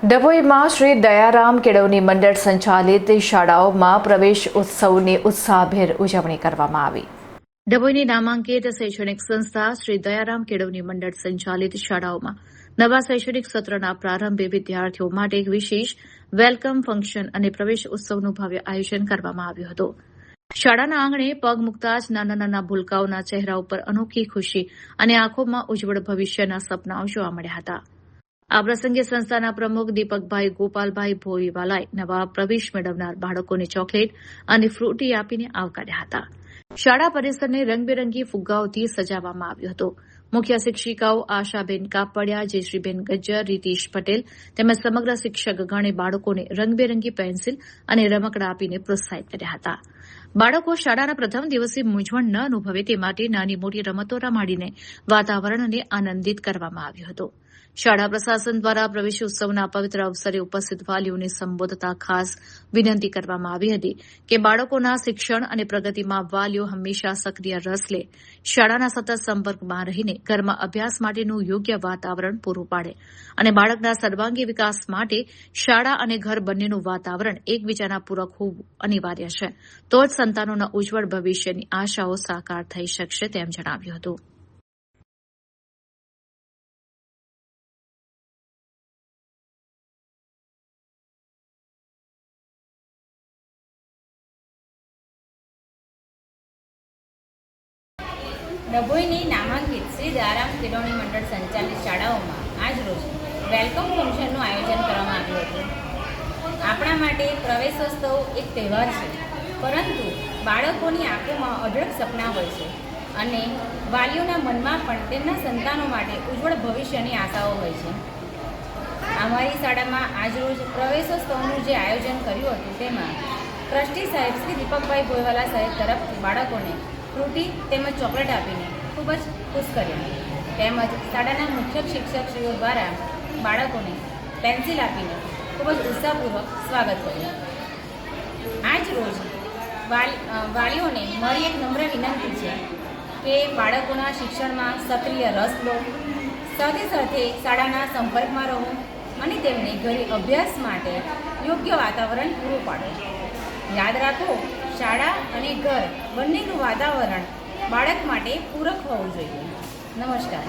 ડભોઈમાં શ્રી દયારામ કેળવણી મંડળ સંચાલિત શાળાઓમાં પ્રવેશ ઉત્સવની ઉત્સાહભેર ઉજવણી કરવામાં આવી. ડભોઈની નામાંકિત શૈક્ષણિક સંસ્થા શ્રી દયારામ કેળવણી મંડળ સંચાલિત શાળાઓમાં નવા શૈક્ષણિક સત્રના પ્રારંભે વિદ્યાર્થીઓ માટે એક વિશેષ વેલકમ ફંક્શન અને પ્રવેશ ઉત્સવનું ભવ્ય આયોજન કરવામાં આવ્યું હતું. શાળાના આંગણે પગ મૂકતા જ નાના નાના ભૂલકાઓના ચહેરા ઉપર અનોખી ખુશી અને આંખોમાં ઉજ્જવળ ભવિષ્યના સપનાઓ જોવા મળ્યા હતા. આ પ્રસંગે સંસ્થાના પ્રમુખ દીપકભાઈ ગોપાલભાઈ ભોઈવાલાએ નવા પ્રવેશ મેળવનાર બાળકોને ચોકલેટ અને ફ્રૂટી આપીને આવકાર્યા હતા. શાળા પરિસરને રંગબેરંગી ફુગ્ગાઓથી સજાવવામાં આવ્યો હતો. મુખ્ય શિક્ષિકાઓ આશાબેન કાપડિયા, જયશ્રીબેન ગજ્જર, રીતિશ પટેલ તેમજ સમગ્ર શિક્ષકગણે બાળકોને રંગબેરંગી પેન્સિલ અને રમકડા આપીને પ્રોત્સાહિત કર્યા હતા. બાળકો શાળાના પ્રથમ દિવસે મૂંઝવણ ન અનુભવે તે માટે નાની મોટી રમતો રમાડીને વાતાવરણને આનંદિત કરવામાં આવ્યું હતું. શાળા પ્રશાસન દ્વારા પ્રવેશ ઉત્સવના પવિત્ર અવસરે ઉપસ્થિત વાલીઓને સંબોધતા ખાસ વિનંતી કરવામાં આવી હતી કે બાળકોના શિક્ષણ અને પ્રગતિમાં વાલીઓ હંમેશા સક્રિય રસ લે, શાળાના સતત સંપર્કમાં રહીને ઘરમાં અભ્યાસ માટેનું યોગ્ય વાતાવરણ પૂરું પાડે અને બાળકના સર્વાંગી વિકાસ માટે શાળા અને ઘર બંનેનું વાતાવરણ એકબીજાના પૂરક હોવું અનિવાર્ય છે. તો જ સંતાનોના ઉજ્જવળ ભવિષ્યની આશાઓ સાકાર થઈ શકશે તેમ જણાવ્યું હતું. ડભોઈની નામાંકિત શ્રી દયારામ કેળવણી મંડળ સંચાલિત શાળાઓમાં આજરોજ વેલકમ ફંક્શનનું આયોજન કરવામાં આવ્યું હતું. આપણા માટે પ્રવેશોત્સવ એક તહેવાર છે, પરંતુ બાળકોની આંખોમાં અઢળક સપના હોય છે અને વાલીઓના મનમાં પણ તેમના સંતાનો માટે ઉજ્જવળ ભવિષ્યની આશાઓ હોય છે. અમારી શાળામાં આજરોજ પ્રવેશોત્સવનું જે આયોજન કર્યું હતું તેમાં ટ્રસ્ટી સાહેબ શ્રી દીપકભાઈ ભોઈવાલા સાહેબ તરફથી બાળકોને ફ્રૂટી તેમજ ચોકલેટ આપીને ખૂબ જ ખુશ કર્યા. તેમજ શાળાના મુખ્ય શિક્ષકશ્રીઓ દ્વારા બાળકોને પેન્સિલ આપીને ખૂબ જ ઉત્સાહપૂર્વક સ્વાગત કર્યું. આજ રોજ વાલીઓને મારી એક નમ્ર વિનંતી છે કે બાળકોના શિક્ષણમાં સક્રિય રસ લો, સાથે સાથે શાળાના સંપર્કમાં રહો અને તેમને ઘરે અભ્યાસ માટે યોગ્ય વાતાવરણ પૂરું પાડો. યાદ રાખો, શાળા અને ઘર બંનેનું વાતાવરણ બાળક માટે પૂરક હોવું જોઈએ. નમસ્કાર.